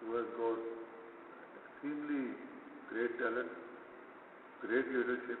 Who has got extremely great talent, great leadership।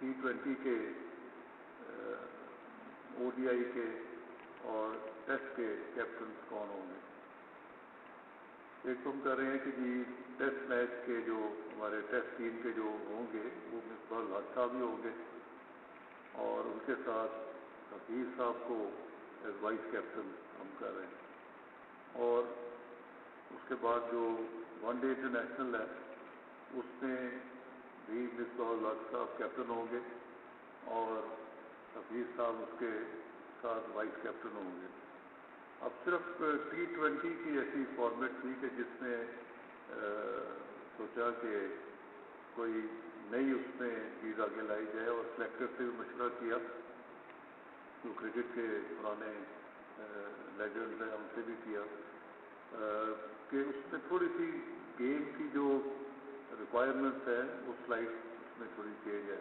T20 کے ODI کے اور test کے کیپٹنس کون ہوں گے. ایک تو ہم کہہ رہے ہیں کہ جی ٹیسٹ میچ کے جو ہمارے ٹیسٹ ٹیم کے جو ہوں گے وہ مصباح الحق صاحب بھی ہوں گے اور ان کے ساتھ حفیظ صاحب کو ایز وائس کیپٹن ہم کر رہے ہیں. اور اس کے بعد جو ون ڈے انٹرنیشنل ہے اس میں بھی مصباح الحق صاحب کیپٹن ہوں گے اور حفیظ صاحب اس کے ساتھ وائس کیپٹن ہوں گے. اب صرف T20 کی ایسی فارمیٹ تھی کہ جس میں سوچا کہ کوئی نئی اس میں چیز آگے لائی جائے اور سلیکٹر سے بھی مشورہ کیا جو کرکٹ کے پرانے لیجنڈز ہیں ان سے بھی کیا کہ اس میں تھوڑی سی گیم کی جو ریکوائرمنٹس ہے وہ سلائڈ اس میں تھوڑی چینج ہے.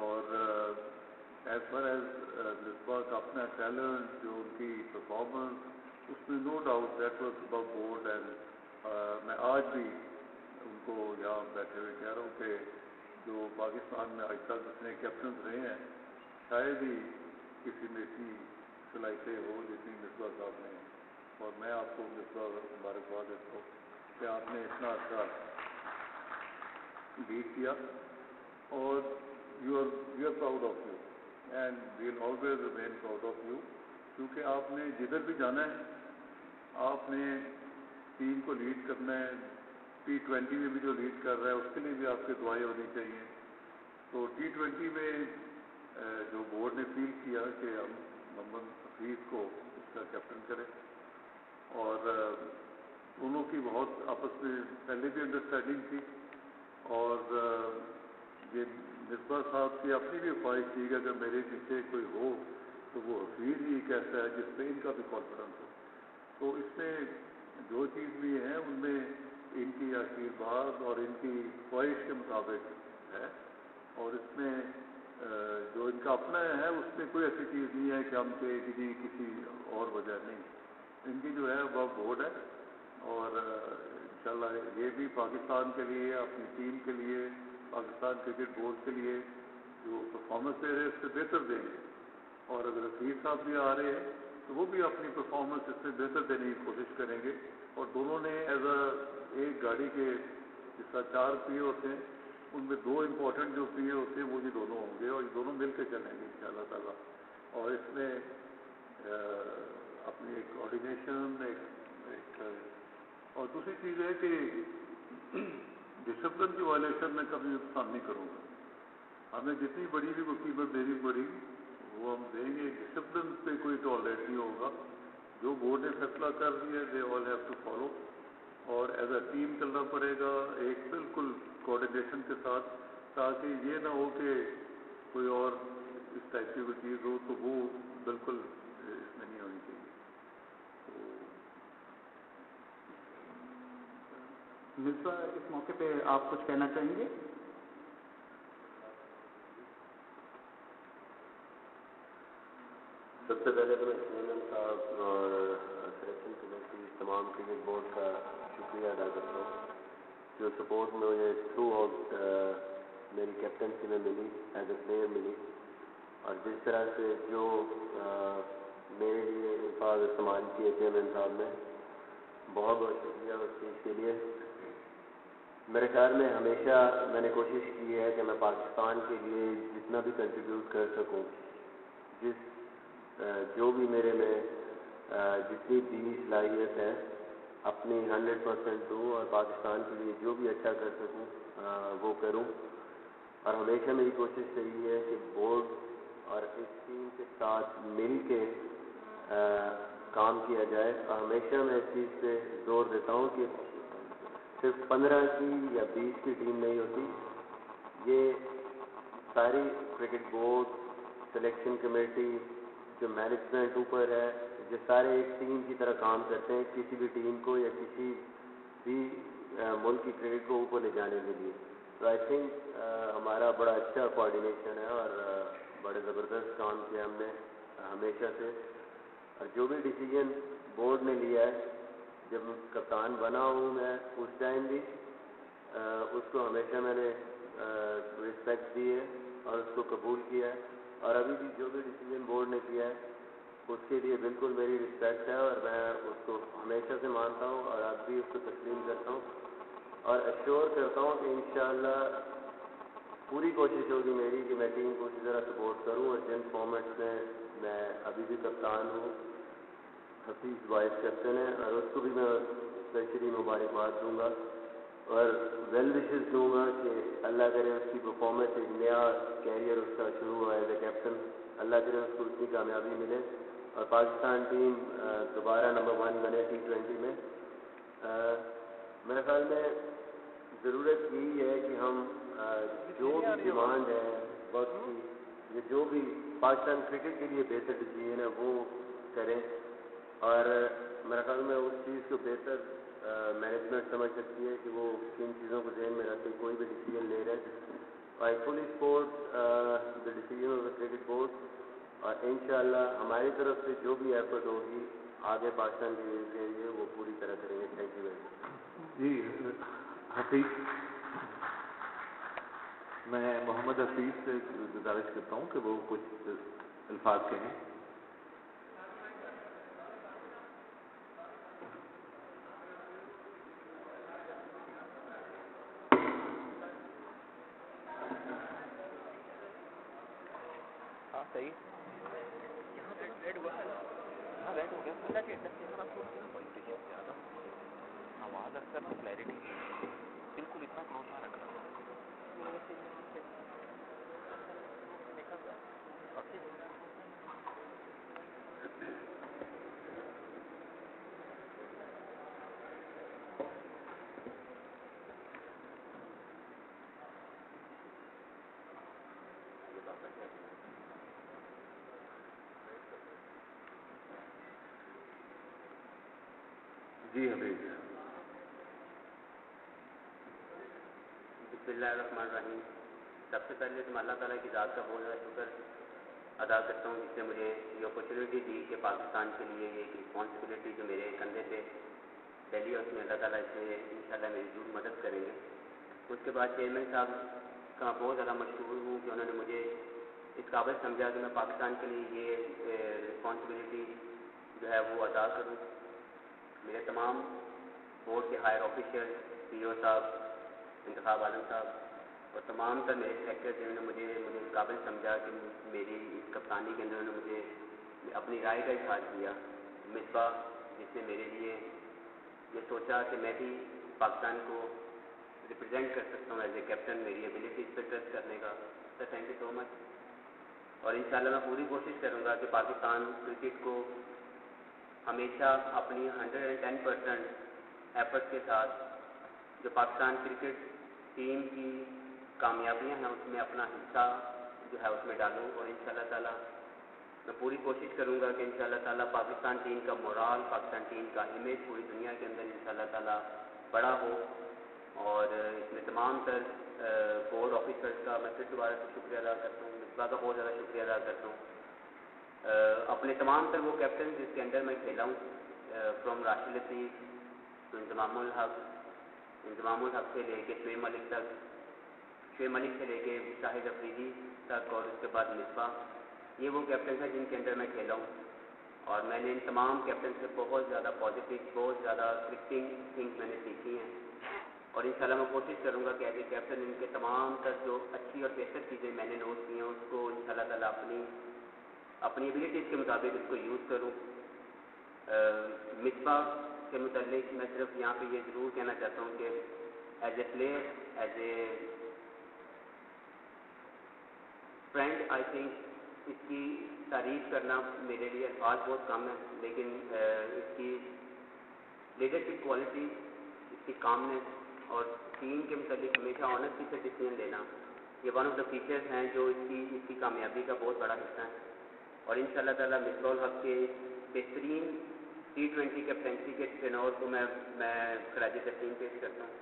اور ایز فار ایز مصباح کا اپنا ٹیلنٹ جو ان کی پرفارمنس اس میں no doubt that was above board. And میں آج بھی ان کو یہاں بیٹھے ہوئے کہہ رہا ہوں کہ جو پاکستان میں آج تک جتنے کیپٹنز رہے ہیں شاید ہی کسی میں اتنی صلاحیتیں ہو جتنی مصباح صاحب نے. اور میں آپ کو مصباح مبارکباد دیتا ہوں کہ آپ نے اتنا اچھا لیڈ کیا اور we are proud of you and we will always remain proud of you. کیونکہ آپ نے جدھر بھی جانا ہے آپ نے ٹیم کو لیڈ کرنا ہے. T20 میں بھی جو لیڈ کر رہا ہے اس کے لیے بھی آپ کی دعائیں ہونی چاہیے. تو T20 میں جو بورڈ نے فیل کیا کہ ہم محمد حفیظ کو اس کا کیپٹن کریں اور دونوں کی بہت آپس میں پہلے بھی انڈرسٹینڈنگ تھی اور یہ مصباح صاحب کی اپنی بھی خواہش تھی کہ اگر میرے پیچھے کوئی ہو تو وہ حفیظ ہی کیسا ہے جس پہ ان کا بھی کانفیڈنس ہو. تو اس میں جو چیز بھی ہے ان میں ان کی آشیرواد اور ان کی خواہش کے مطابق ہے. اور اس میں جو ان کا اپنا ہے اس میں کوئی ایسی چیز نہیں ہے کہ ہم کہ جی کسی اور وجہ نہیں. ان کی جو ہے وہ بورڈ ہے اور انشاءاللہ یہ بھی پاکستان کے لیے اپنی ٹیم کے لیے پاکستان کرکٹ بورڈ کے لیے جو پرفارمنس دے رہے ہیں اس سے بہتر دیں گے. اور اگر حفیظ صاحب بھی آ رہے ہیں تو وہ بھی اپنی پرفارمنس اس سے بہتر دینے کی کوشش کریں گے. اور دونوں نے ایز ایک گاڑی کے جس طرح 4 پہیے ہوتے ہیں ان میں 2 امپورٹنٹ جو پہیے ہوتے ہیں وہ یہ دونوں ہوں گے اور یہ دونوں مل کے چلیں گے انشاءاللہ تعالیٰ. اور اس میں اپنی ایک کوآرڈینیشن ایک اور دوسری چیز ہے کہ ڈسپلن کی وائلیشن میں کبھی پسند نہیں کروں گا. ہمیں جتنی بڑی بھی وہ قیمت دینی پڑی وہ ہم دیں گے. ڈسپلن پہ کوئی ٹالریٹ نہیں ہوگا. جو بورڈ نے فیصلہ کر دیا دے آل ہیو ٹو فالو. اور ایز اے ٹیم چلنا پڑے گا ایک بالکل کوآرڈینیشن کے ساتھ تاکہ یہ نہ ہو کہ کوئی اور اس ٹائپ کی کوئی چیز ہو تو وہ بالکل اس میں نہیں ہونی چاہیے. مصباح اس موقع پہ آپ کچھ کہنا چاہیں گے؟ سب سے پہلے تو میں چیئرمین صاحب اور سلیکشن کمیٹی تمام کرکٹ بورڈ کا شکریہ ادا کرتا ہوں جو سپورٹ مجھے تھرو آؤٹ میری کیپٹنسی میں ملی ایز اے پلیئر ملی. اور جس طرح سے جو میرے لیے الفاظ استعمال کیے چیئرمین صاحب نے بہت بہت شکریہ اس چیز کے لیے. میرے خیال میں ہمیشہ میں نے کوشش کی ہے کہ میں پاکستان کے لیے جتنا بھی کنٹریبیوٹ کر سکوں جو بھی میرے میں جتنی بھی صلاحیت ہے اپنی 100% دوں اور پاکستان کے لیے جو بھی اچھا کر سکوں وہ کروں. اور ہمیشہ میری کوشش رہی ہے کہ بورڈ اور اس ٹیم کے ساتھ مل کے کام کیا جائے. اور ہمیشہ میں اس چیز پہ زور دیتا ہوں کہ صرف 15 کی یا 20 کی ٹیم نہیں ہوتی. یہ ساری کرکٹ بورڈ سلیکشن کمیٹی جو مینجمنٹ اوپر ہے یہ سارے ایک ٹیم کی طرح کام کرتے ہیں کسی بھی ٹیم کو یا کسی بھی ملک کی کرکٹ کو اوپر لے جانے کے لیے. تو آئی تھنک ہمارا بڑا اچھا کوآرڈینیشن ہے اور بڑے زبردست کام کیا ہم نے ہمیشہ سے. اور جو بھی ڈیسیجن بورڈ نے لیا ہے جب کپتان بنا ہوں میں اس ٹائم بھی اس کو ہمیشہ میں نے رسپیکٹ دی ہے اور اس کو قبول کیا ہے, اور ابھی بھی جو بھی ڈیسیجن بورڈ نے کیا ہے اس کے لیے بالکل میری رسپیکٹ ہے, اور میں اس کو ہمیشہ سے مانتا ہوں اور اب بھی اس کو تسلیم کرتا ہوں اور ایشور کرتا ہوں کہ انشاءاللہ پوری کوشش ہوگی میری کہ میں ٹیم کو اسی طرح سپورٹ کروں, اور جن فارمیٹس میں ابھی بھی کپتان ہوں, حفیظ وائس کیپٹن ہے, اور اس کو بھی میں اسپیشلی مبارکباد دوں گا اور ویل وشز دوں گا کہ اللہ کرے اس کی پرفارمنس, ایک نیا کیریئر اس کا شروع ہوا ایز اے کیپٹن, اللہ کرے اس کو اتنی کامیابی ملے اور پاکستان ٹیم دوبارہ نمبر 1 بنے T20 میں. میرے خیال میں ضرورت یہی ہے کہ ہم جو بھی ڈیمانڈ ہے وقت کی, یہ جو بھی پاکستان کرکٹ کے لیے بہتر ڈیسیجن ہے وہ کریں, اور میرے خیال میں اس چیز کو بہتر مینجمنٹ سمجھ سکتی ہے کہ وہ کن چیزوں کو ذہن میں رکھ کے کوئی بھی ڈیسیجن لے رہے ہیں. I fully support the decision of the cricket board, اور انشاءاللہ ہماری طرف سے جو بھی ایفرٹ ہوگی آگے پاکستان کے لیے وہ پوری طرح کریں گے. Thank you very much. جی حفیظ, میں محمد حفیظ سے گزارش کرتا ہوں کہ وہ کچھ الفاظ کہیں. صحیح یہاں پہ ریڈ ہوا ہے, ہاں ریڈ ہو گیا, زیادہ آواز اکثر کلیئرٹی بالکل اتنا کلوز نہ رکھنا. جی حفیظ. بسم اللہ الرحمن الرحیم. سب سے پہلے تو میں اللہ تعالیٰ کی ذات کا بہت زیادہ شکر ادا کرتا ہوں جس نے مجھے یہ اپرچونیٹی دی کہ پاکستان کے لیے یہ ایک رسپانسبلٹی جو میرے کندھے پہ ڈلی ہے اس میں اللہ تعالیٰ اس میں انشاءاللہ میری ضرور مدد کریں گے. اس کے بعد چیئرمین صاحب کا بہت زیادہ مشکور ہوں کہ انہوں نے مجھے اس قابل سمجھا کہ میں پاکستان کے لیے یہ رسپانسبلٹی جو ہے وہ ادا کروں. میرے تمام بورڈ کے ہائر آفیشیل, پی او صاحب, انتخاب عالم صاحب اور تمام تر میرے سلیکٹر جنہوں نے مجھے اس قابل سمجھا کہ میری اس کپتانی کے اندر انہوں نے مجھے اپنی رائے کا اظہار کیا. مصباح جس نے میرے لیے یہ سوچا کہ میں بھی پاکستان کو ریپرزینٹ کر سکتا ہوں ایز اے کیپٹن, میری ایبلٹیز پہ ٹرسٹ کرنے کا. سر تھینک یو سو مچ. اور انشاءاللہ میں پوری کوشش کروں گا کہ پاکستان کرکٹ کو ہمیشہ اپنی 110% ایفرٹ کے ساتھ جو پاکستان کرکٹ ٹیم کی کامیابیاں ہیں اس میں اپنا حصہ جو ہے اس میں ڈالوں, اور انشاءاللہ تعالیٰ میں پوری کوشش کروں گا کہ انشاءاللہ تعالیٰ پاکستان ٹیم کا مورال, پاکستان ٹیم کا امیج پوری دنیا کے اندر انشاءاللہ تعالیٰ بڑا ہو. اور اس میں تمام تر بورڈ آفیسرز کا میں پھر دوبارہ سے شکریہ ادا کرتا ہوں, مصباح کا بہت زیادہ شکریہ ادا کرتا ہوں. اپنے تمام تر وہ کیپٹن جس کے انڈر میں کھیلا ہوں, فرام راشد لطیف ٹو انضمام الحق سے لے کے شعیب ملک تک, شعیب ملک سے لے کے شاہد افریدی تک, اور اس کے بعد مصباح, یہ وہ کیپٹن ہیں جن کے انڈر میں کھیلا ہوں. اور میں نے ان تمام کیپٹن سے بہت زیادہ پازیٹیو, بہت زیادہ کرکٹنگ تھنگس میں نے سیکھی ہیں, اور انشاءاللہ میں کوشش کروں گا کہ ایز اے کیپٹن ان کے تمام تر جو اچھی اور بہتر چیزیں میں نے نوٹ کی ہیں اس کو انشاءاللہ تعالیٰ اپنی ایبلٹیز کے مطابق اس کو یوز کروں. مصباح کے متعلق میں صرف یہاں پہ یہ ضرور کہنا چاہتا ہوں کہ as a player, as a friend, I think اس کی تعریف کرنا میرے لیے الفاظ بہت کم ہے, لیکن اس کی لیڈرشپ کوالٹی, اس کی کامنس اور ٹیم کے متعلق ہمیشہ آنیسٹی سے ڈیسیزن لینا, یہ ون آف دا فیچرز ہیں جو اس کی کامیابی کا بہت بڑا حصہ ہے. اور انشاءاللہ تعالیٰ مصباح الحق کے بہترین T20 کیپٹنسی کے ٹینور کو میں خراج تحسین پیش کرتا ہوں.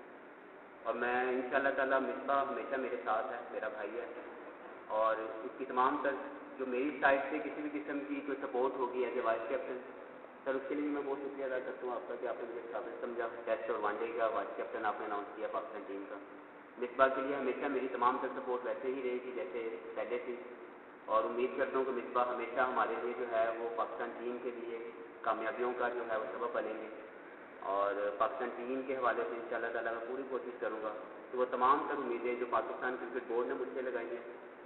اور میں انشاءاللہ تعالیٰ مصباح ہمیشہ میرے ساتھ ہے, میرا بھائی ہے, اور اس کی تمام تر جو میری سائڈ سے کسی بھی قسم کی کوئی سپورٹ ہوگی ایز اے وائس کیپٹن, سر اس کے لیے میں بہت شکریہ ادا کرتا ہوں آپ کا کہ آپ نے مجھے قابل سمجھا. ٹیسٹ اور ون ڈے کا وائس کیپٹن آپ نے اناؤنس کیا پاکستان ٹیم کا. مصباح کے لیے ہمیشہ میری تمام تر سپورٹ ویسے ہی رہے گی جیسے پہلے تھی، اور امید کرتا ہوں کہ مصباح ہمیشہ ہمارے لیے جو ہے وہ پاکستان ٹیم کے لیے کامیابیوں کا جو ہے وہ سبب بنیں گے، اور پاکستان ٹیم کے حوالے سے انشاءاللہ تعالیٰ میں پوری کوشش کروں گا کہ وہ تمام تر امیدیں جو پاکستان کرکٹ بورڈ نے مجھ سے لگائی ہیں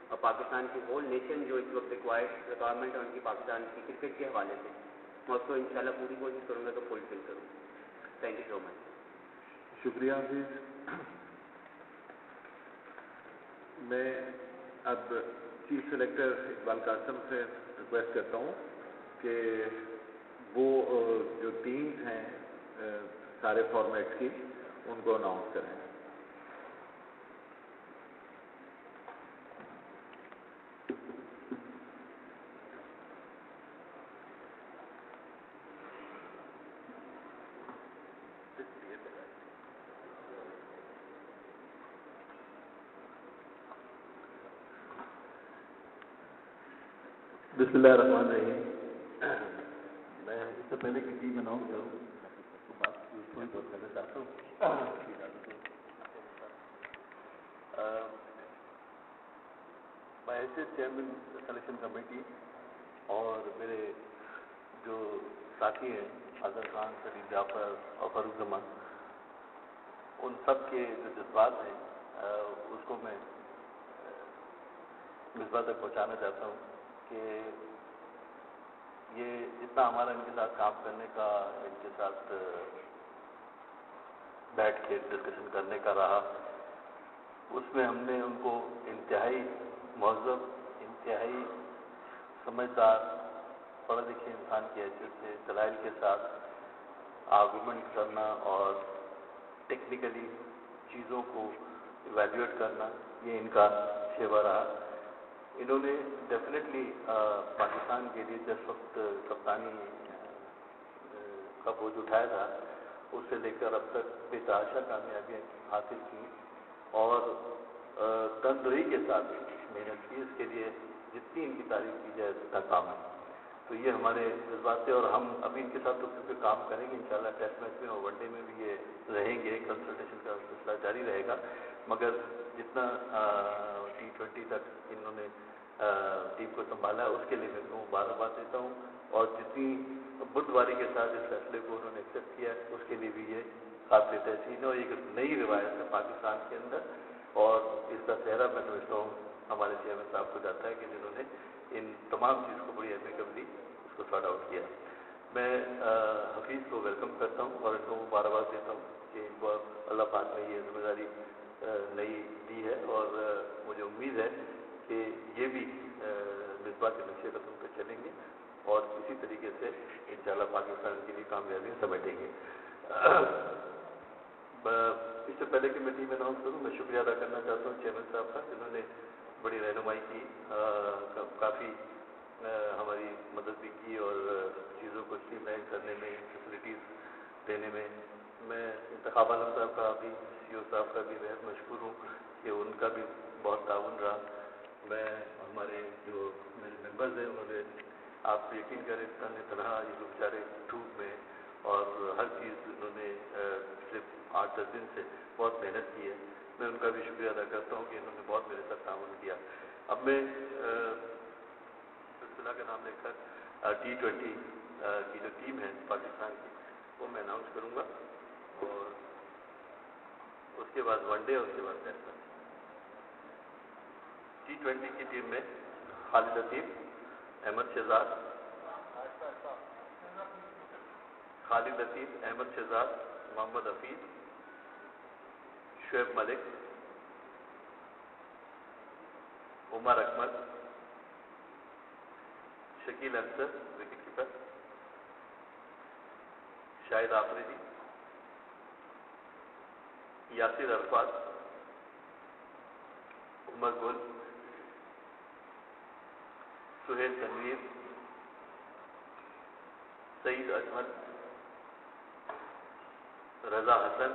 اور پاکستان کی ہول نیشن جو اس وقت ریکوائرمنٹ ہے ان کی پاکستان کی کرکٹ کے حوالے سے، میں اس کو انشاءاللہ پوری کوشش کروں گا کہ فلفل کروں. تھینک یو سو مچ. شکریہ عزیز. میں اب چیف سلیکٹر اقبال قاسم سے ریکویسٹ کرتا ہوں کہ وہ جو ٹیمز ہیں سارے فارمیٹس کی ان کو اناؤنس کریں. بسم اللہ الرحمن الرحیم. میں اس سے پہلے کہ ٹیم اناؤنس کروں تو بات تھوڑی بہت کرنا چاہتا ہوں. میں ایسے چیئرمین سلیکشن کمیٹی اور میرے جو ساتھی ہیں اظہر خان، سلیم جعفر اور فاروق زمان، ان سب کے جو جذبات ہیں اس کو میں مصباح تک پہنچانا چاہتا ہوں کہ یہ جتنا ہمارا ان کے ساتھ کام کرنے کا، ان کے ساتھ بیٹھ کے ڈسکشن کرنے کا رہا، اس میں ہم نے ان کو انتہائی مہذب، انتہائی سمجھدار، پڑھے لکھے انسان کی حیثیت سے دلائل کے ساتھ آرگومنٹ کرنا اور ٹیکنیکلی چیزوں کو ایویلیویٹ کرنا، یہ ان کا شیوا رہا. انہوں نے ڈیفینیٹلی پاکستان کے لیے جس وقت کپتانی کا بوجھ اٹھایا تھا اس سے لے کر اب تک بے تحاشا کامیابیاں حاصل کی اور تندرستی کے ساتھ محنت کی. اس کے لیے جتنی ان کی تعریف کی جائے اتنا کام ہے. تو یہ ہمارے جذبات تھے اور ہم ابھی ان کے ساتھ تو کیونکہ کام کریں گے انشاءاللہ ٹیسٹ میچ میں اور ون ڈے میں بھی یہ رہیں گے، کنسلٹیشن کا سلسلہ جاری رہے گا. مگر جتنا T20 تک انہوں نے ٹیم کو سنبھالا ہے اس کے لیے میں ان کو مبارکباد دیتا ہوں، اور جتنی بدھواری کے ساتھ اس فیصلے کو انہوں نے ایکسیپٹ کیا ہے اس کے لیے بھی یہ قابل تحسین ہے اور ایک نئی روایت ہے پاکستان کے اندر. اور اس کا صحرا میں سمجھتا ہوں ہمارے چیئرمین صاحب کو جاتا ہے کہ جنہوں نے ان تمام چیز کو بڑی اہمیت دی، اس کو سارٹ آؤٹ کیا. میں حفیظ کو ویلکم کرتا ہوں اور ان کو مبارکباد دیتا ہوں کہ ان کو اللہ پاک نے یہ ذمہ داری نئی دی ہے، اور مجھے امید ہے کہ یہ بھی مصباح کے نقشے قدم پہ چلیں گے اور اسی طریقے سے انشاءاللہ پاکستان کے لیے کامیابیاں سمیٹیں گے. اس سے پہلے کہ میں ٹیم اناؤنس کروں، میں شکریہ ادا کرنا چاہتا ہوں چیئرمین صاحب کا جنہوں نے بڑی رہنمائی کی، کافی ہماری مدد بھی کی اور چیزوں کو اسٹریم لائن کرنے میں، فیسلٹیز دینے میں. میں انتخاب عالم صاحب کا بھی، CO صاحب کا بھی بہت مشکور ہوں کہ ان کا بھی بہت تعاون رہا. میں ہمارے جو میرے ممبرز ہیں انہوں نے، آپ یقین کریں تنہا یہ لوگ بیچارے دھوپ میں اور ہر چیز انہوں نے صرف 8-10 دن سے بہت محنت کی ہے. میں ان کا بھی شکریہ ادا کرتا ہوں کہ انہوں نے بہت میرے ساتھ تعاون کیا. اب میں سلسلہ کا نام لے کر T20 کی جو ٹیم ہے پاکستان کی وہ میں اناؤنس کروں گا، اور اس کے بعد ون ڈے اور اس کے بعد ٹیسٹ میچ. T20 کی ٹیم میں خالد لطیف، احمد شہزاد، محمد حفیظ، شعیب ملک، عمر اکمل، شکیل انصر وکٹ کیپر، شاہد آفریدی، یاسر عرفات، عمر گل، سہیل تنویر، سعید اجمل، رضا حسن،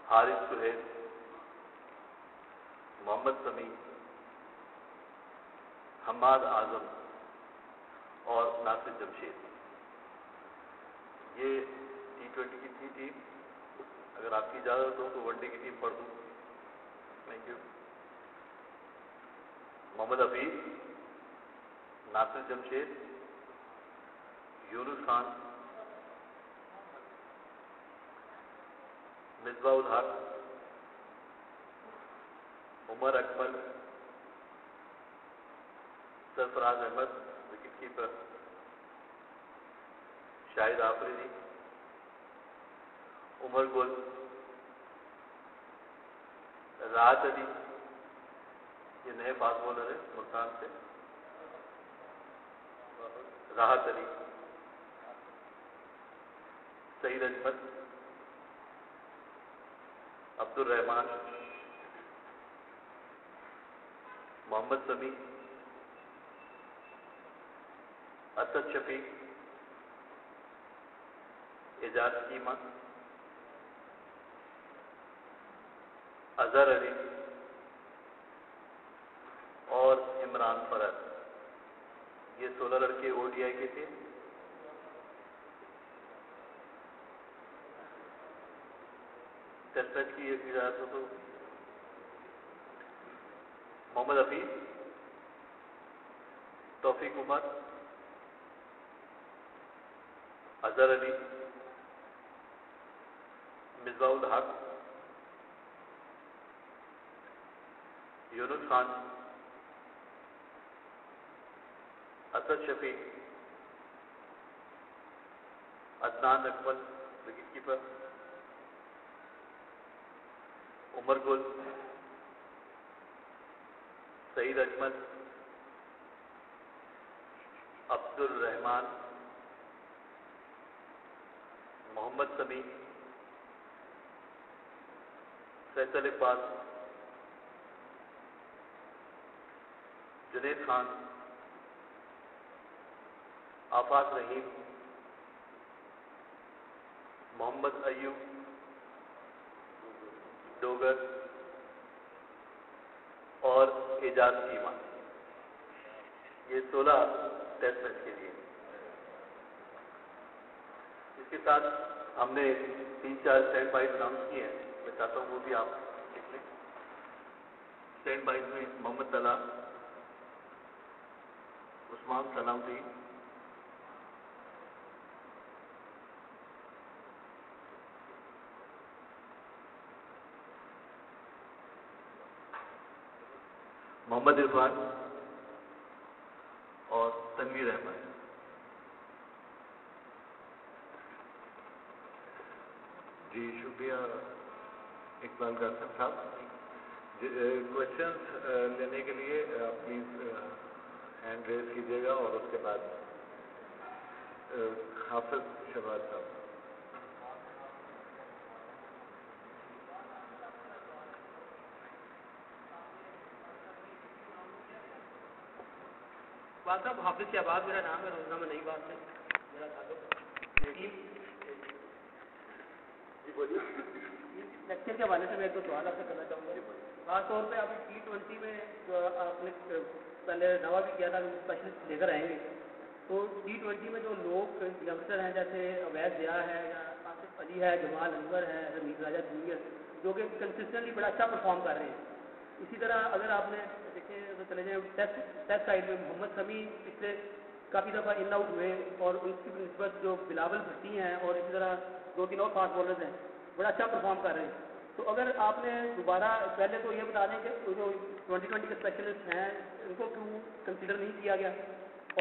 حارث سہیل، محمد سمیع، حماد اعظم اور ناصر جمشید. یہ T20 کی تھی ٹیم. اگر آپ کی اجازت ہو تو ون ڈے کی ٹیم پڑھ دوں. Thank you. Muhammad Hafeez, Nasir Jamshed, Younis Khan, Misbah ul-Haq, Umar Akmal, Sarfraz Ahmed wicket keeper, Shahid Afridi, Umar Gul, Rahat Ali, یہ نئے فاسٹ بولر ہیں ملتان سے, راحت علی, سعید اجمل, عبد الرحمان, محمد سمیع, اسد شفیق, اعجاز چیمہ, اظہر علی اور عمران فرد. یہ 16 لڑکے او ڈی آئی کے تھے. ٹیسٹ میچ کی ایک اجازت ہو تو محمد حفیظ, توفیق عمر, اظہر علی, مصباح الحق, یونس خان, اسد شفیق, عدنان اکمل وکٹ کیپر, عمر گل, سعید اجمل, عبد الرحمان, محمد سمیع, فیصل اقبال, جنید خان, آفاق رحیم, محمد ایوب, ڈوگر اور اعجاز چیمہ. یہ 16 ٹیسٹ میچ کے لیے. اس کے ساتھ ہم نے 3-4 اسٹینڈ بائز اناؤنس کیے ہیں. میں چاہتا ہوں وہ بھی آپ لکھ لیں. اسٹینڈ بائز میں محمد طلحہ, عثمان صلاح, محمد عرفان اور تنویر احمد. جی شکریہ اقبال قاسم صاحب. کوشچنس لینے کے لیے آپ پلیز ہینڈ ریز کیجیے گا, اور اس کے بعد حافظ شہباز صاحب. صاحب حافظ شہباز میرا نام ہے, روزنامہ نئی بات سے میرا تعلق. جی بولیے. لیکچر کے حوالے سے میں ایک دو سوال آپ سے کرنا چاہوں گا. خاص طور پہ آپ T20 میں جو آپ نے پہلے دعویٰ بھی کیا تھا کہ اسپیشلسٹ لے کر آئیں گے, تو T20 میں جو لوگ ینگسٹر ہیں جیسے عویس ضیاء ہے, یا آصف علی ہے, جمال انور ہے, حمید راجہ جونیئر, جو کہ کنسسٹنٹلی بڑا اچھا پرفارم کر رہے ہیں. اسی طرح اگر آپ نے دیکھیں تو چلے جائیں ٹیسٹ سائڈ میں, محمد سمیع پچھلے کافی دفعہ ان آؤٹ ہوئے, اور ان کی نسبت جو بلاول بھٹی ہیں اور اسی طرح 2-3 اور فاسٹ بولرز ہیں بڑا اچھا پرفارم کر رہے ہیں. تو اگر آپ نے دوبارہ, پہلے تو یہ بتا دیں کہ جو 2020 کے اسپیشلسٹ ہیں ان کو کیوں کنسیڈر نہیں کیا گیا,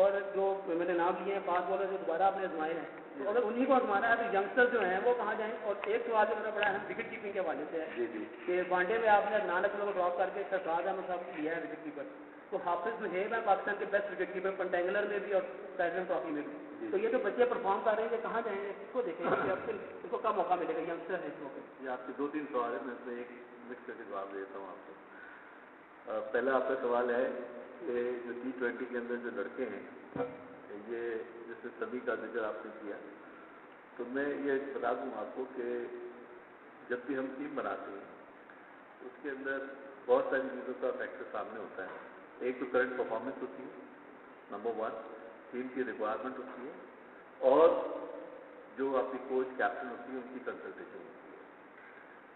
اور جو میں نے نام لیے ہیں فاسٹ بولر جو دوبارہ آپ نے آزمائے ہیں, تو اگر انہیں کو آزمانا ہے تو ینگسٹر جو ہیں وہ کہاں جائیں. اور ایک سوال جو میرا بڑا اہم وکٹ کیپنگ کے حوالے سے ہے کہ وان ڈے میں آپ نے عدنان اکمل کو ڈراپ کر کے سرفراز احمد صاحب کو لیا ہے وکٹ کیپر. تو حافظ محب ہے پاکستان کے بیسٹ وکٹ کیپر, کنٹینگلر میں بھی اور پریزیڈنٹ ٹرافی میں بھی. تو یہ جو بچے پرفارم کر رہے ہیں یہ کہاں جائیں گے, کس کو دیکھیں گے, ان کو کب موقع ملے گا, ینگسٹر ہے اس موقع. یہ آپ کے 2-3 سوال ہیں, میں اس میں ایک مکس کر کے جواب دیتا ہوں آپ کو. پہلا آپ کا سوال ہے کہ جو T20 کے اندر جو لڑکے ہیں, یہ جیسے سبھی کا ذکر آپ نے کیا, تو میں یہ بتا دوں آپ کو کہ جب بھی ہم ٹیم بناتے ہیں اس کے اندر بہت ساری چیزوں کا فیکٹر سامنے ہوتا ہے. ایک تو کرنٹ پرفارمنس ہوتی ہے, نمبر 1, ٹیم کی ریکوائرمنٹ ہوتی ہے, اور جو آپ کی کوچ کیپٹن ہوتی ہے ان کی کنسلٹیشن ہوتی ہے.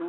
2,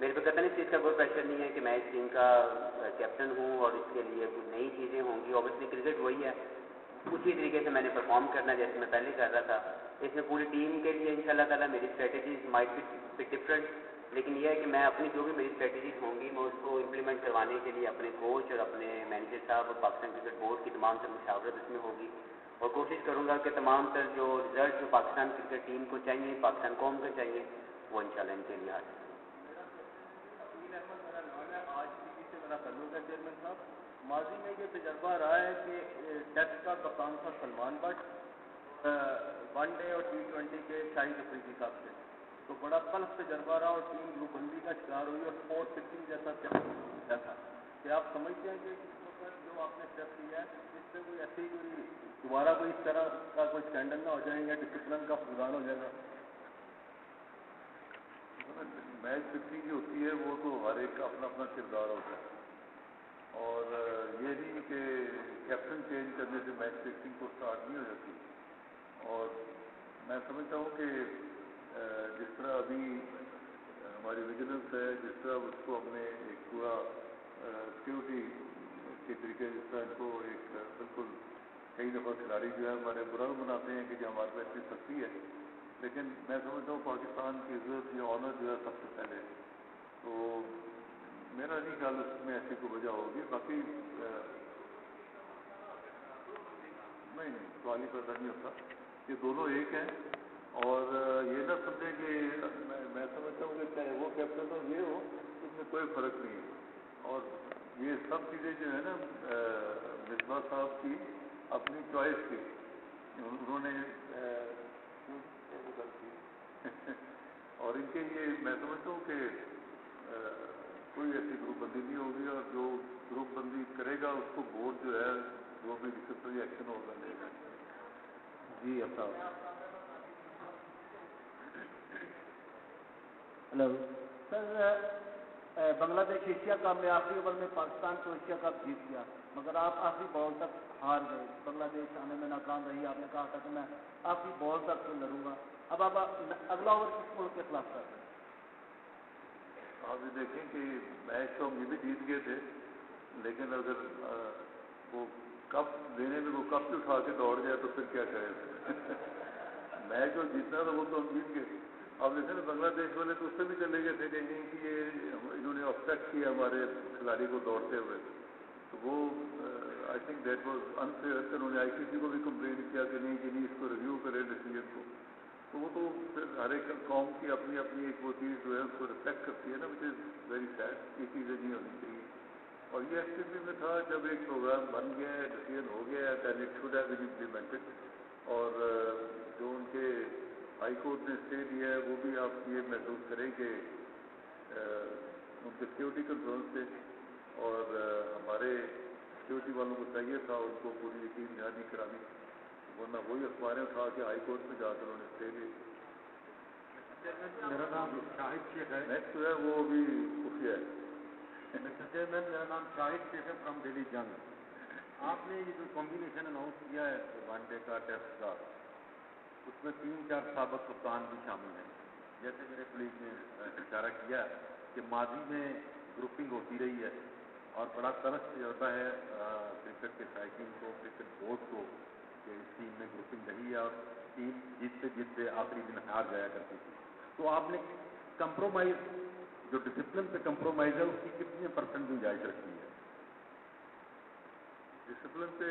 میرے پہ قطعاً اس چیز کا کوئی پریشر نہیں ہے کہ میں اس ٹیم کا کیپٹن ہوں اور اس کے لیے کچھ نئی چیزیں ہوں گی. اوبیسلی کرکٹ وہی ہے, اسی طریقے سے میں نے پرفارم کرنا جیسے میں پہلے کر رہا تھا. اس میں پوری ٹیم کے لیے انشاءاللہ تعالیٰ میری اسٹریٹجیز مائٹ بی ڈفرینٹ, لیکن یہ ہے کہ میں اپنی جو بھی میری اسٹریٹجیز ہوں گی میں اس کو امپلیمنٹ کروانے کے لیے اپنے کوچ اور اپنے مینیجر صاحب اور پاکستان کرکٹ بورڈ کی تمام تر مشاورت اس میں ہوگی, اور کوشش کروں گا کہ تمام تر جو رزلٹ جو پاکستان کرکٹ ٹیم کو چاہیے, پاکستان قوم کو چاہیے, وہ انشاءاللہ ان کے لیے حاصل. میرا نام ہے, آج ٹی وی سے میرا تعلق ہے چیئرمین صاحب. ماضی میں یہ تجربہ رہا ہے کہ ٹیسٹ کا کپتان تھا سلمان بٹ, ون ڈے اور T20 کے شاہد افریدی صاحب سے, تو بڑا تلخ تجربہ رہا اور ٹیم گروپ بندی کا شکار ہوئی اور اسپورٹ فکسنگ جیسا کیا تھا. کیا آپ سمجھتے ہیں کہ اس وقت جو آپ نے اسٹیپ لیا ہے اس سے کوئی ایسی کوئی دوبارہ کوئی اس طرح کا کوئی اسکینڈل نہ ہو جائیں گے, ڈسپلن کا فقدان ہو جائے گا؟ میچ فکسنگ جو ہوتی ہے وہ تو ہر ایک کا اپنا اپنا کردار ہوتا ہے, اور یہ نہیں کہ کیپٹن چینج کرنے سے میچ فکسنگ کو اسٹارٹ نہیں ہو جاتی. اور میں سمجھتا ہوں کہ جس طرح ابھی ہماری ویجیلنس ہے, جس طرح اس کو ہم نے ایک پورا سیکورٹی کے طریقے, جس طرح ان کو ایک بالکل کئی دفعہ کھلاڑی جو ہے ہمارے برا مناتے ہیں کہ جو ہمارے پاس اتنی سختی ہے, لیکن میں سمجھتا ہوں پاکستان کی عزت یا آنر جو ہے سب سے پہلے, تو میرا نہیں خیال اس میں ایسی کوئی وجہ ہوگی. باقی نہیں سوال ہی پیدا نہیں ہوتا, یہ دونوں ایک ہیں, اور یہ نہ سمجھیں کہ میں سمجھتا ہوں کہ چاہے وہ کیپٹن ہو یہ ہو, اس میں کوئی فرق نہیں ہے. اور یہ سب چیزیں جو ہے نا مصباح صاحب کی اپنی چوائس تھی, انہوں نے اور ان کے یہ میں سمجھتا ہوں کہ کوئی ایسی گروپ بندی نہیں ہوگی, اور جو گروپ بندی کرے گا اس کو بورڈ جو ہے جو بھی ڈسپلنری ایکشن ہوگا لے گا. جی افطاب. ہلو سر, بنگلہ دیش ایشیا کپ میں آخری اوور میں پاکستان کو ایشیا کپ جیت گیا, مگر آپ آخری بال تک ہار گئے. بنگلہ دیش آنے میں ناکام رہی, آپ نے کہا تھا کہ میں آخری بال تک لڑوں گا. اب آپ اگلا اوور کس ملک کے خلاف کر رہے ہیں؟ آپ یہ دیکھیں کہ میچ تو ہم یہ بھی جیت گئے تھے, لیکن اگر وہ کپ دینے میں وہ کپ بھی اٹھا کے دوڑ جائے تو پھر کیا کرے. میچ جو جیتنا تھا وہ تو ہم جیت گئے. اب دیکھیں نا بنگلہ دیش والے تو اس سے بھی چلے گئے تھے کہ نہیں کہ یہ انہوں نے آبسٹیکٹ کیا ہمارے کھلاڑی کو دوڑتے ہوئے, تو وہ I think that was unfair. انہوں نے ICC کو بھی کمپلین کیا کہ نہیں کہ نہیں اس کو ریویو کرے ڈیسیجن کو, تو وہ تو پھر ہر ایک قوم کی اپنی اپنی ایک وہ چیز جو ہے اس کو ریسپیکٹ کرتی ہے نا, وچ از ویری سیڈ. یہ چیزیں نہیں ہونی چاہیے. اور یہ ایکچولی میں تھا جب ایک پروگرام بن گیا ہے, ڈیسیجن ہو گیا ہے, then it should have been implemented. اور جو ان کے ہائی کورٹ نے اسٹے دیا ہے وہ بھی آپ یہ محسوس کریں کہ ان کے سیکورٹی کنسرن تھے, اور ہمارے سیکورٹی والوں کو چاہیے تھا ان کو پوری یقین دہانی کرانی, ورنہ وہی اخباریں اٹھا کے ہائی کورٹ میں جا کر انہوں نے اسٹے لیا. میرا نام شاہد شیخ ہے. نیکسٹ جو ہے وہ ابھی خفیہ ہے. مسٹر چیئرمین, میرا نام شاہد شیخ ہے فرام ڈیلی جنگ. آپ نے یہ جو کمبینیشن اناؤنس کیا ہے ون ڈے کا ٹیسٹ کا, اس میں 3-4 سابق کپتان بھی شامل ہیں. جیسے میرے کلیگ نے اشارہ کیا کہ ماضی میں گروپنگ ہوتی رہی ہے, اور بڑا تلخ تجربہ ہے کرکٹ کے شائقین کو, کرکٹ بورڈ کو, کہ اس ٹیم میں گروپنگ رہی ہے اور ٹیم جیتتے جیتتے آخری دن ہار جایا کرتی تھی. تو آپ نے کمپرومائز, جو ڈسپلن پہ کمپرومائز ہے, اس کی کتنی % گنجائش رکھی ہے؟ ڈسپلن پہ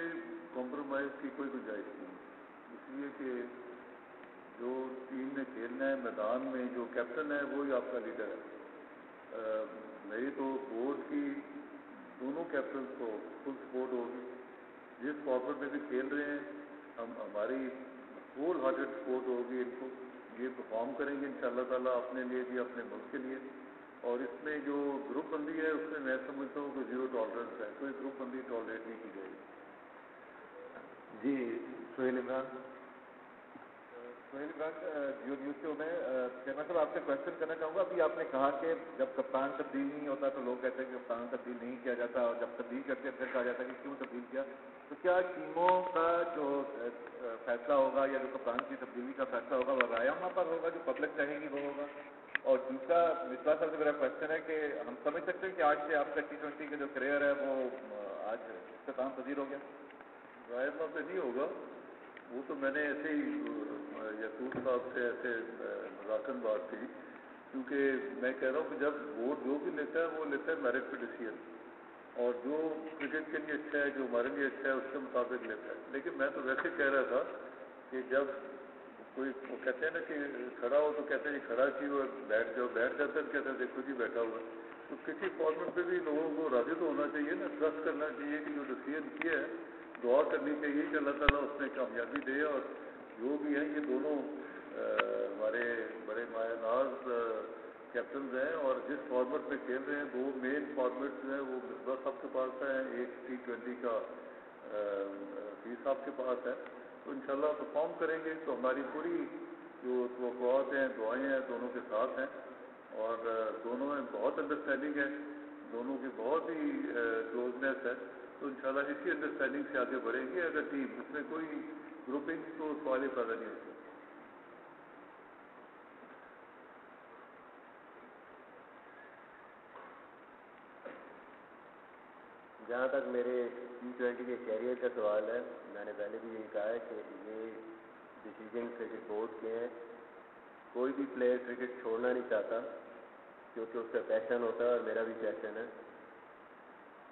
کمپرومائز کی کوئی گنجائش نہیں, اس لیے کہ جو ٹیم نے کھیلنا ہے میدان میں, جو کیپٹن ہے وہی آپ کا لیڈر ہے. میری تو بورڈ کی دونوں کیپٹنس کو فل سپورٹ ہوگی. جس فارمیٹ میں بھی کھیل رہے ہیں ہماری ہول ہارٹیڈ سپورٹ ہوگی ان کو. یہ پرفارم کریں گے انشاءاللہ تعالیٰ اپنے لیے بھی, اپنے ملک کے لیے. اور اس میں جو گروپ بندی ہے اس میں سمجھتا ہوں کہ 0 ٹالرنس ہے, کوئی گروپ بندی ٹالریٹ نہیں کی جائے گی. جی سہیل عمران. سہیل گنج جیو نیوز شو میں چیئرمین صاحب آپ سے کوشچن کرنا چاہوں گا. ابھی آپ نے کہا کہ جب کپتان تبدیل نہیں ہوتا تو لوگ کہتے ہیں کہ کپتان تبدیل نہیں کیا جاتا, اور جب تبدیل کرتے ہیں پھر کہا جاتا ہے کہ کیوں تبدیل کیا. تو کیا ٹیموں کا جو فیصلہ ہوگا یا جو کپتان کی تبدیلی کا فیصلہ ہوگا وہ رائے عامہ پر ہوگا, جو پبلک چاہے گی وہ ہوگا؟ اور دوسرا مصباح صاحب سے میرا کوشچن ہے کہ ہم سمجھ سکتے ہیں کہ آج سے آپ کا T20 کا جو کریئر ہے وہ آج اختتام پذیر ہو گیا؟ رائے عامہ پہ نہیں ہوگا, وہ تو میں نے ایسے ہی یعقوب صاحب سے ایسے مذاکرہ بات تھی, کیونکہ میں کہہ رہا ہوں کہ جب بورڈ جو بھی لیتا ہے وہ لیتا ہے میرٹ پہ ڈیسیژن, اور جو کرکٹ کے لیے اچھا ہے, جو ہمارے لیے اچھا ہے, اس کے مطابق لیتا ہے. لیکن میں تو ویسے کہہ رہا تھا کہ جب کوئی وہ کہتے ہیں نا کہ کھڑا ہو تو کہتے ہیں جی کھڑا کی ہو, بیٹھ جاؤ, بیٹھ جاتا ہے تو کہتے ہیں دیکھو جی بیٹھا ہوا. تو کسی فارمیٹ پہ بھی لوگوں کو راضی تو ہونا چاہیے نا, ٹرسٹ کرنا چاہیے کہ جو ڈیسیژن کیا ہے, دعا کرنی چاہیے کہ اللہ تعالیٰ اس میں کامیابی دے. اور جو بھی ہیں یہ دونوں ہمارے بڑے مایہ ناز کیپٹنز ہیں, اور جس فارمیٹ پہ کھیل رہے ہیں, دو مین فارمیٹس ہیں, وہ مصباح صاحب کے پاس ہیں, ایک T20 کا فیس صاحب کے پاس ہے. تو انشاءاللہ پرفارم کریں گے. تو ہماری پوری جو توقعات ہیں, دعائیں ہیں, دونوں کے ساتھ ہیں, اور دونوں میں بہت انڈرسٹینڈنگ ہے, دونوں کی بہت ہی کلوزنیس ہے. تو انشاءاللہ اسی انڈرسٹینڈنگ سے آگے بڑھیں گے ایز اے ٹیم. اس میں کوئی گروپنگ تو سوال ہی پیدا نہیں ہوتا. جہاں تک میرے T20 کے کیریئر کا سوال ہے, میں نے پہلے بھی یہی کہا ہے کہ یہ ڈیسیجن کرکٹ بورڈ کے ہیں. کوئی بھی پلیئر کرکٹ چھوڑنا نہیں چاہتا, کیونکہ اس کا پیشن ہوتا ہے, اور میرا بھی پیشن ہے.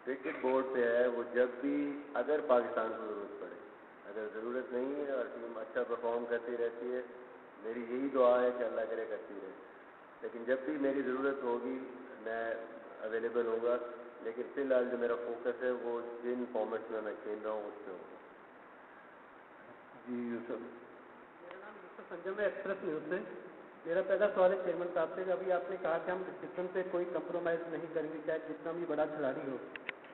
کرکٹ بورڈ پہ ہے, وہ جب بھی اگر پاکستان کو ضرورت پڑے, اگر ضرورت نہیں ہے اور ٹیم اچھا پرفارم کرتی رہتی ہے, میری یہی دعا ہے کہ اللہ کرے کرتی رہے. لیکن جب بھی میری ضرورت ہوگی میں اویلیبل ہوں گا. لیکن فی الحال جو میرا فوکس ہے وہ جن فارمیٹس میں کھیل رہا ہوں اس پہ ہوگا. جی یوسف. میرا نام یوسف انجم ہے, ایکسپریس نیوز سے. میرا پہلا سوال ہے چیئرمین صاحب سے کہ ابھی آپ نے کہا کہ ہم ڈسپلن پہ کوئی کمپرومائز نہیں کریں گے, چاہے جتنا بھی بڑا کھلاڑی ہو.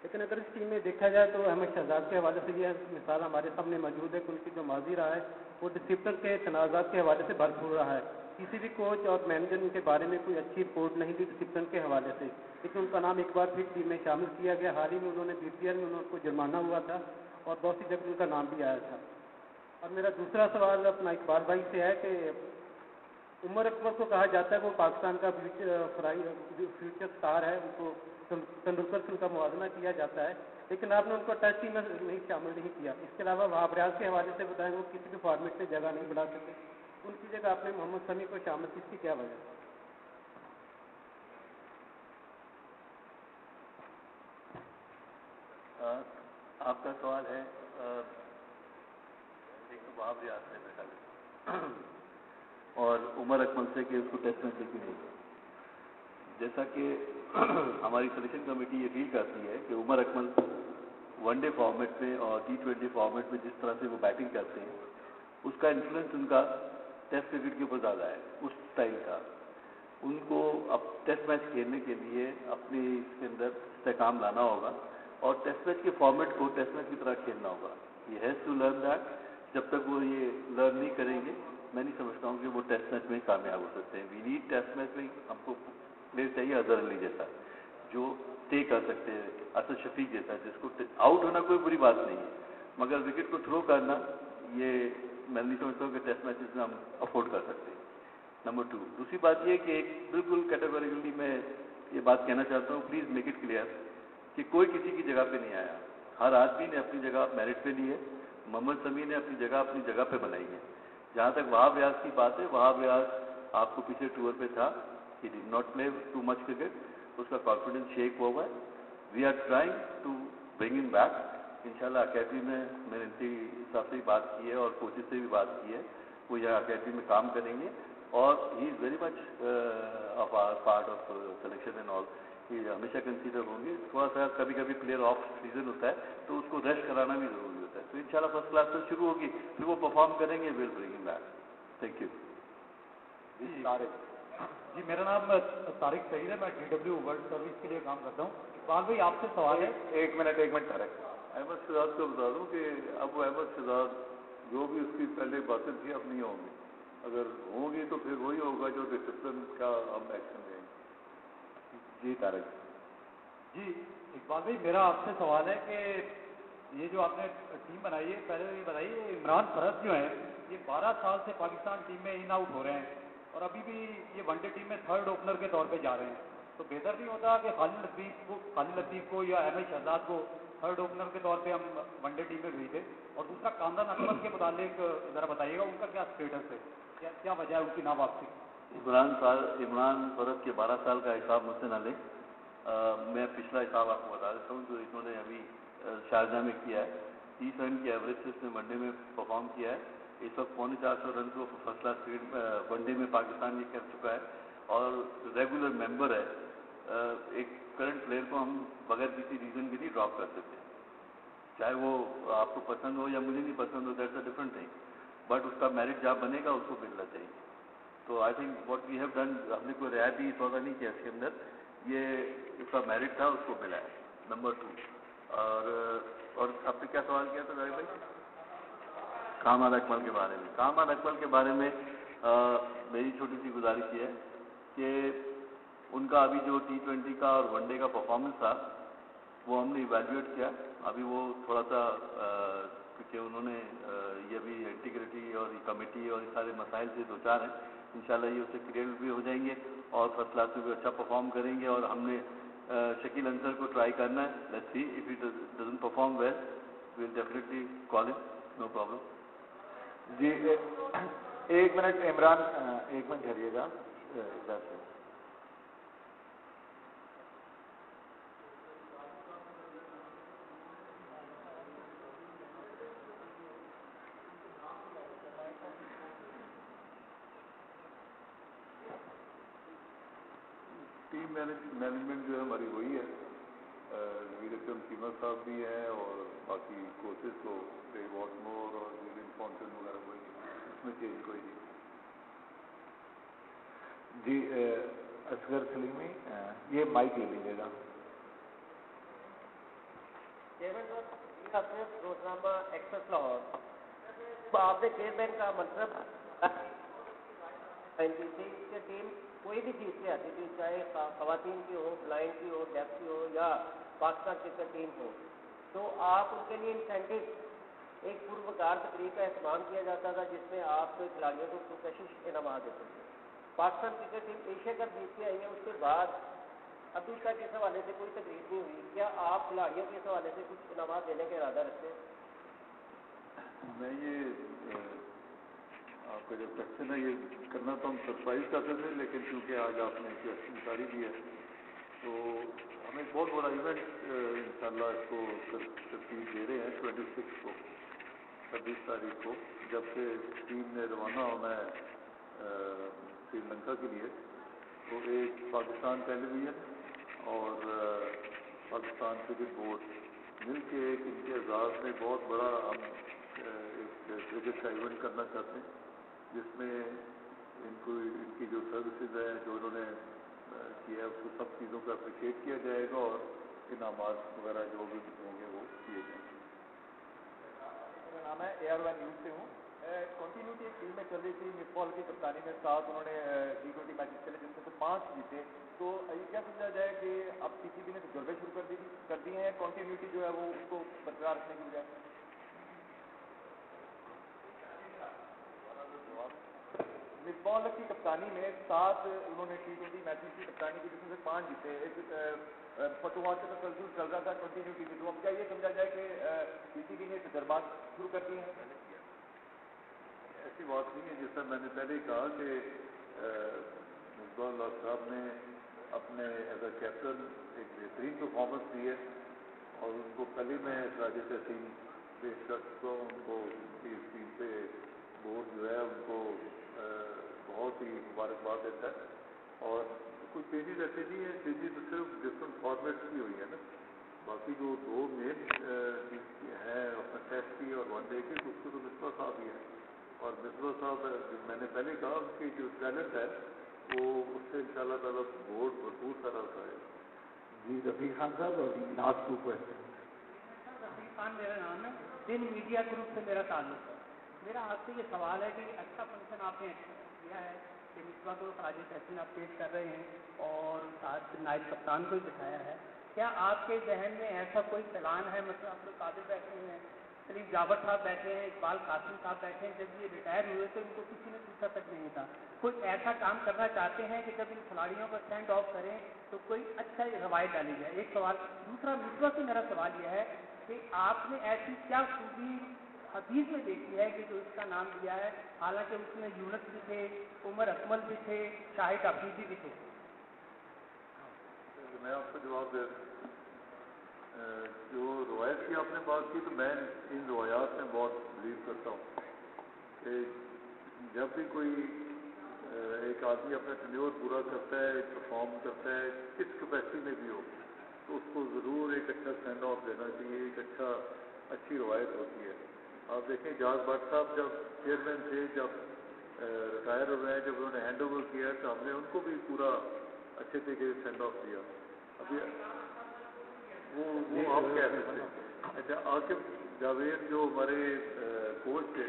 لیکن اگر اس ٹیم میں دیکھا جائے تو احمد شہزاد کے حوالے سے یہ مثال ہمارے سامنے موجود ہے کہ ان کی جو ماضی رہا ہے وہ ڈسپلن کے تنازعات کے حوالے سے بھرپور رہا ہے. کسی بھی کوچ اور مینیجر ان کے بارے میں کوئی اچھی رپورٹ نہیں دی ڈسپلن کے حوالے سے, لیکن ان کا نام ایک بار پھر ٹیم میں شامل کیا گیا. حال ہی میں انہوں نے BPL میں ان کو جرمانہ ہوا تھا, اور بہت سی جگہ ان کا نام بھی آیا تھا. اور میرا دوسرا سوال اپنا اقبال بھائی سے ہے کہ عمر اکبر کو کہا جاتا ہے وہ پاکستان کا فیوچر سٹار ہے, ان کو تندولکر سے ان کا موازنہ کیا جاتا ہے, لیکن آپ نے ان کو ٹیسٹ ٹیم میں نہیں شامل نہیں کیا. اس کے علاوہ وہاب ریاض کے حوالے سے بتائیں, وہ کسی بھی فارمیٹ میں جگہ نہیں بنا سکے, ان کی جگہ آپ نے محمد سمیع کو شامل کی, اس کی کیا وجہ؟ آپ کا سوال ہے ایک تو وہاب ریاض سے بیٹا اور عمر اکمل سے کہ اس کو ٹیسٹ میں کیوں نہیں. جیسا کہ ہماری سلیکشن کمیٹی یہ فیل کرتی ہے کہ Umar Akmal one day format میں اور T20 فارمیٹ میں جس طرح سے وہ بیٹنگ کرتے ہیں, اس کا انفلوئنس ان کا ٹیسٹ کرکٹ کے اوپر زیادہ ہے, اس اسٹائل کا. ان کو اب ٹیسٹ میچ کھیلنے کے لیے اپنے اس کے اندر استحکام لانا ہوگا, اور ٹیسٹ میچ کے فارمیٹ کو ٹیسٹ میچ کی طرح کھیلنا ہوگا. یہ ہیز ٹو لرن دیٹ. جب تک وہ یہ لرن نہیں کریں گے, میں نہیں سمجھتا ہوں کہ وہ ٹیسٹ میچ میں کامیاب ہو سکتے ہیں. وی نیڈ ٹیسٹ میچ میں ہم کو پلیئر چاہیے اظہر علی جیسا, جو اسٹے کر سکتے ہیں, اسد شفیق جیسا, جس کو آؤٹ ہونا کوئی بری بات نہیں ہے, مگر وکٹ کو تھرو کرنا یہ میں نہیں سمجھتا ہوں کہ ٹیسٹ میچز میں ہم افورڈ کر سکتے ہیں. نمبر 2, دوسری بات یہ کہ ایک بالکل کیٹیگوریکلی میں یہ بات کہنا چاہتا ہوں, پلیز میک اٹ کلیئر کہ کوئی کسی کی جگہ پہ نہیں آیا. ہر آدمی نے اپنی جگہ میرٹ پہ لی ہے. محمد سمیع نے اپنی جگہ پہ بنائی ہے. جہاں تک وہاب ریاض کی بات ہے, وہاب ریاض آپ کو پچھلے ٹور پہ تھا, he did not play too much cricket, اس کا کانفیڈنس شیک ہوا ہے. We are trying to bring him back. انشاءاللہ اکیڈمی میں نے انتی صاحب سے بھی بات کی ہے اور کوچز سے بھی بات کی ہے, وہ یہاں اکیڈمی میں کام کریں گے, اور he is very much of our part of selection and all. یہ ہمیشہ کنسیڈر ہوں گے. تھوڑا سا کبھی کبھی پلیئر آف سیزن ہوتا ہے تو اس کو ریسٹ کرانا بھی ضروری ہوتا ہے. تو انشاءاللہ فرسٹ کلاس سے شروع ہوگی, پھر وہ پرفارم کریں گے, ول برنگ ہم بیک. Thank you. جی میرا نام طارق سعید ہے, میں DW ورلڈ سروس کے لیے کام کرتا ہوں. اقبال بھائی آپ سے سوال ہے. ایک منٹ طارق. احمد شہزاد کو بتا دوں کہ اب وہ احمد شہزاد جو بھی اس کی پہلے باتیں تھیں اب نہیں ہوں گی. اگر ہوں گی تو پھر وہی ہوگا جو ڈسپلن کا ہم ایکشن لیں گے. جی طارق جی اقبال بھائی میرا آپ سے سوال ہے کہ یہ جو آپ نے ٹیم بنائی ہے پہلے یہ بتائیے عمران فرد جو ہیں یہ 12 سال سے پاکستان ٹیم میں ان آؤٹ ہو رہے ہیں اور ابھی بھی یہ ون ڈے ٹیم میں تھرڈ اوپنر کے طور پہ جا رہے ہیں, تو بہتر نہیں ہوتا کہ خالد لطیف کو یا احمد شہزاد کو تھرڈ اوپنر کے طور پہ ہم ون ڈے ٹیم میں بھیجیں؟ اور دوسرا کامران اکمل کے متعلق ذرا بتائیے گا ان کا کیا اسٹیٹس ہے, کیا وجہ ہے ان کی نا واپسی؟ عمران فرد کے 12 سال کا حساب مجھ سے نہ لیں. میں پچھلا حساب آپ کو بتا دیتا ہوں جو انہوں نے ابھی شارجہ میں کیا ہے. 30 رن کی ایوریج سے اس نے ون ڈے میں پرفارم کیا ہے. اس وقت 450 رن کو first class cricket one day میں پاکستان یہ کر چکا ہے اور ریگولر ممبر ہے. ایک کرنٹ پلیئر کو ہم بغیر کسی ریزن کے نہیں ڈراپ کر سکتے, چاہے وہ آپ کو پسند ہو یا مجھے نہیں پسند ہو, that's a different thing, but اس کا میرٹ جاب بنے گا اس کو ملنا چاہیے. تو I think what we have done, ہم نے کوئی رعایتی سودا نہیں کیا اس کے اندر, یہ اس کا میرٹ تھا اس کو ملا ہے. نمبر 2 اور آپ نے کیا سوال کیا تھا ظاہر بھائی؟ کامران اکمل کے بارے میں. کامران اکمل کے بارے میں میری چھوٹی سی گزارش یہ ہے کہ ان کا ابھی جو T20 کا اور ون ڈے کا پرفارمنس تھا وہ ہم نے ایویلویٹ کیا. ابھی وہ تھوڑا سا کیونکہ انہوں نے یہ بھی انٹیگریٹی اور کمیٹی اور سارے مسائل سے دو چار ہیں, انشاءاللہ یہ اس سے کلیئر بھی ہو جائیں گے اور فرسٹ کلاس میں بھی اچھا پرفارم کریں گے. اور ہم نے شکیل انصر کو ٹرائی کرنا ہے, let's see if he doesn't perform well we will definitely call him, no problem. جی ایک منٹ عمران, ایک منٹ ٹھہریے گا ادھر سے. ٹیم مینجمنٹ جو ہے ہماری وہی ہے, ویر اکرم چیمہ صاحب بھی ہیں اور باقی کوچز کو ڈیو واٹمور اور ویلین فونٹن وغیرہ وہی ہے, اس میں چینج کوئی نہیں. جی اصغر سلیمی یہ مائک لے لیجیے گا. روزنامہ ایکسپریس لاہور آپ نے چیئرمین کا مطلب کہ ٹیم کوئی بھی جیت کے آتی تھی, چاہے خواتین کی ہو, بلائنڈ کی ہو, ڈیف کی ہو یا پاکستان کرکٹ ٹیم ہو, تو آپ ان کے لیے انسینٹو ایک پروکار تقریب کا اہتمام کیا جاتا تھا جس میں آپ کھلاڑیوں کو پرکشش انعامات دیتے تھے. Pakistan cricket team Asia cup جیت کے آئی ہے, اس کے بعد ابھی تک اس حوالے سے کوئی تقریب نہیں ہوئی. کیا آپ کھلاڑیوں کے اس حوالے سے کچھ انعامات دینے کا ارادہ رکھتے ہیں؟ میں یہ آپ کا جو کوشچن ہے یہ کرنا تو ہم سرپرائز کرتے تھے, لیکن کیونکہ آج آپ نے کوشچن جاری دی ہے تو ہم ایک بہت بڑا ایونٹ انشاءاللہ اس کو ترتیب دے رہے ہیں 26 کو, 26 تاریخ کو, جب سے ٹیم نے روانہ ہونا ہے سری لنکا کے لیے. تو ایک پاکستان ٹیلی ویژن اور پاکستان کرکٹ بورڈ مل کے ایک ان کے اعزاز میں بہت بڑا ہم ایک کرکٹ کا ایونٹ کرنا چاہتے ہیں, جس میں ان کی جو سروسز ہیں جو انہوں نے کیا ہے اس کو سب چیزوں کو اپریشیٹ کیا جائے گا اور انعامات وغیرہ جو بھی ہوں گے وہ کیے جائیں گے. میرا نام ہے AR1 نیوز سے ہوں. کنٹینیوٹی ایک ٹیم میں چل رہی تھی, مس بال کی کپتانی میں 7 انہوں نے T20 میچز کھیلے جن میں سے 5 جیتے. تو یہ کیا سمجھا جائے کہ اب PCB نے تجربے شروع کر دیے ہیں, کنٹینیوٹی جو ہے وہ اس کو برقرار رکھنے کی بجائے؟ مس بال کی کپتانی میں 7 انہوں نے T20 میچز کی کپتانی کی جس میں سے 5 جیتے. ایک فتوحات کا تسلسل چل رہا تھا کنٹینیوٹی کی, تو اب کیا یہ سمجھا جائے کہ PCB نے تجربات شروع کر دیے ہیں؟ ایسی بات نہیں ہے, جیسا میں نے پہلے ہی کہا کہ مصباح اللہ صاحب نے اپنے ایز اے کیپٹن ایک بہترین پرفارمنس دی ہے اور ان کو پہلے میں راجہ تحسین پیش کر چکا ہوں. ان کو اس ٹیم پہ بورڈ جو ہے ان کو بہت ہی مبارکباد دیتا ہے. اور کوئی چینجز ایسے نہیں ہیں, چینجز صرف ڈفرینٹ فارمیٹس کی ہوئی ہے نا. باقی جو 2 مین ہیں اپنا ٹیسٹ کی اور ون ڈے کی, اس کو تو مصباح صاحب ہی ہے. اور مصباح صاحب میں نے پہلے کہا ان کی جو ٹیلنٹ ہے وہ اس سے انشاءاللہ تعالیٰ بورڈ بھرپور طرح اٹھائے. جی رفیق خان صاحب اور لاسٹ 2 کویسچن. رفیق خان میرا نام ہے, دن میڈیا گروپ سے میرا تعلق ہے. میرا آپ سے یہ سوال ہے کہ اچھا فنکشن آپ نے کیا ہے کہ مصباح کو خراج تحسین آپ پیش کر رہے ہیں اور ساتھ نائب کپتان کو ہی بٹھایا ہے. کیا آپ کے ذہن میں ایسا کوئی پلان ہے؟ مثلا عبد القادر بیٹھے ہیں, سلیم جابر صاحب بیٹھے ہیں, اقبال قاسم صاحب بیٹھے ہیں, جب یہ ریٹائر ہوئے تو ان کو کسی نے پوچھا تک نہیں تھا. کوئی ایسا کام کرنا چاہتے ہیں کہ جب ان کھلاڑیوں کو سینڈ آف کریں تو کوئی اچھا روایت ڈالی جائے؟ ایک سوال. دوسرا مصباح سے میرا سوال یہ ہے کہ آپ نے ایسی کیا خوبی حدیث میں دیکھی ہے کہ جو اس کا نام دیا ہے, حالانکہ اس میں یونس بھی تھے, عمر اکمل بھی تھے, شاہد افریدی بھی تھے؟ میں آپ کو جواب دے جو روایت کی آپ نے بات کی, تو میں ان روایات میں بہت بلیو کرتا ہوں کہ جب بھی کوئی ایک آدمی اپنا ٹینیور پورا کرتا ہے, پرفارم کرتا ہے, کس کیپیسٹی میں بھی ہو, تو اس کو ضرور ایک اچھا سینڈ آف دینا چاہیے. ایک اچھی روایت ہوتی ہے. آپ دیکھیں جاز بٹ صاحب جب چیئرمین تھے, جب ریٹائر ہوئے ہیں, جب انہوں نے ہینڈ اوور کیا تو ہم نے ان کو بھی پورا اچھے طریقے سے سینڈ آف دیا. ابھی وہ آپ کہہ سکتے ہیں. اچھا, عاقب جاوید جو ہمارے کوچ تھے,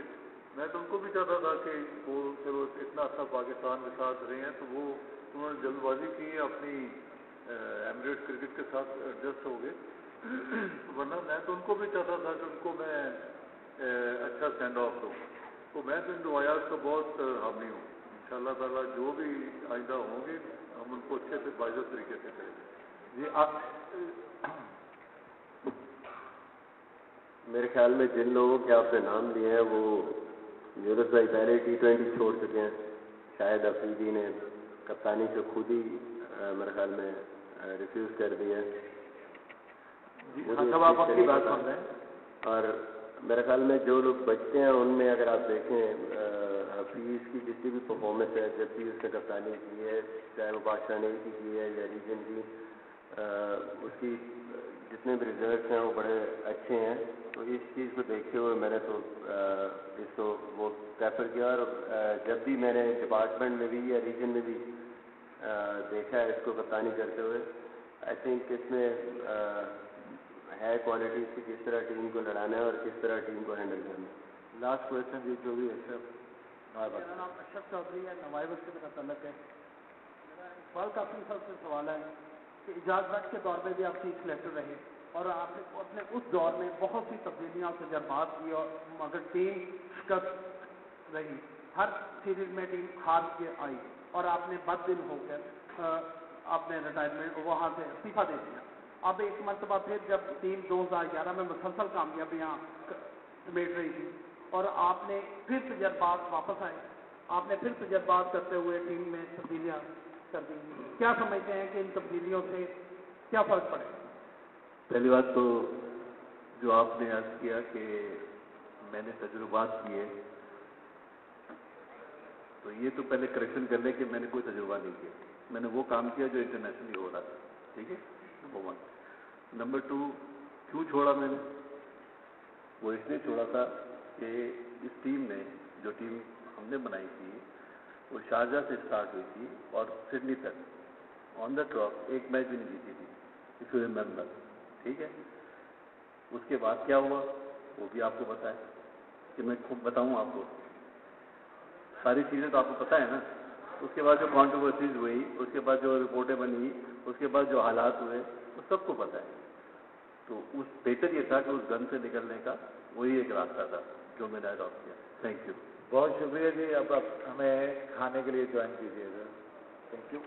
میں تو ان کو بھی چاہتا تھا کہ وہ چلو اتنا اچھا پاکستان کے ساتھ رہے ہیں, تو وہ انہوں نے جلد بازی کی, اپنی ایمریٹ کرکٹ کے ساتھ ایڈجسٹ ہو گئے. ورنہ میں تو ان کو بھی چاہتا تھا کہ ان کو میں اچھا سینڈ آف دوں. تو میں تو ان روایات کا بہت حامی ہوں. انشاءاللہ تعالیٰ جو بھی آئندہ ہوں گے ہم ان کو اچھے سے باعزت طریقے سے کریں گے. جی آپ میرے خیال میں جن لوگوں کے آپ نے نام لیے ہیں وہ یونس بھائی پہلے T20 چھوڑ چکے ہیں. شاہد افریدی نے کپتانی سے خود ہی میرے خیال میں ریفیوز کر دیا ہے. سب آپ اپنی بات سن رہے ہیں. اور میرے خیال میں جو لوگ بچتے ہیں ان میں اگر آپ دیکھیں حفیظ کی جتنی بھی پرفارمنس ہے, جب بھی اس نے کپتانی کی ہے, چاہے وہ پاکستان کی ہے یا ریجن کی, اس کی جتنے بھی ریزلٹس ہیں وہ بڑے اچھے ہیں. تو اس چیز کو دیکھتے ہوئے میں نے تو اس کو وہ پریفر کیا. اور جب بھی میں نے ڈپارٹمنٹ میں بھی یا ریجن میں بھی دیکھا ہے اس کو کپتانی کرتے ہوئے, آئی تھنک اس میں ہے کوالٹی کی کس طرح ٹیم کو لڑانا ہے اور کس طرح ٹیم کو ہینڈل کرنا ہے. لاسٹ کوشچن جی جو بھی ہے میرا نام اشرف چودھری ہے, نوائے وقت کا تعلق ہے. میرا اقبال قاسم صاحب سے سوال ہے کہ اجاز بٹ کے دور میں بھی آپ چیف سلیکٹر رہے اور آپ نے اپنے اس دور میں بہت سی تبدیلیاں اور تجربات کی, اور مگر ٹیم شکست رہی. ہر سیریز میں ٹیم ہار کے آئی اور آپ نے بد دل ہو کر آپ نے ریٹائرمنٹ وہاں سے استعفیٰ دے دیا. اب ایک مرتبہ پھر جب ٹیم 2011 میں مسلسل کامیابیاں سمیٹ رہی تھی اور آپ نے پھر تجربات واپس آئے, آپ نے پھر تجربات کرتے ہوئے ٹیم میں تبدیلیاں کر دی. کیا سمجھتے ہیں کہ ان تبدیلیوں سے کیا فرق پڑے؟ پہلی بات تو جو آپ نے عرض کیا کہ میں نے تجربات کیے, تو یہ تو پہلے کریکشن کر لیں کہ میں نے کوئی تجربہ نہیں کیا. میں نے وہ کام کیا جو انٹرنیشنلی ہو رہا تھا. ٹھیک ہے, نمبر 1. نمبر 2, کیوں چھوڑا میں نے؟ وہ اس لیے چھوڑا تھا کہ اس ٹیم نے, جو ٹیم ہم نے بنائی تھی, وہ شارجہ سے اسٹارٹ ہوئی تھی اور سڈنی تک آن دا ٹراپ ایک میچ بھی نہیں جیتی تھی, اف یو ریمبر. ٹھیک ہے, اس کے بعد کیا ہوا وہ بھی آپ کو پتا ہے کہ میں خوب بتاؤں آپ کو, ساری چیزیں تو آپ کو پتہ ہے نا. اس کے بعد جو کانٹروورسیز ہوئی, اس کے بعد جو رپورٹیں بنی, اس کے بعد جو حالات ہوئے, وہ سب کو پتہ ہے. تو اس بہتر یہ تھا کہ اس گن سے نکلنے کا وہی ایک راستہ تھا جو میں نے اڈاپٹ کیا. Thank you. بہت شکریہ جی. اب آپ ہمیں کھانے کے لیے جوائن کیجیے گا. Thank you.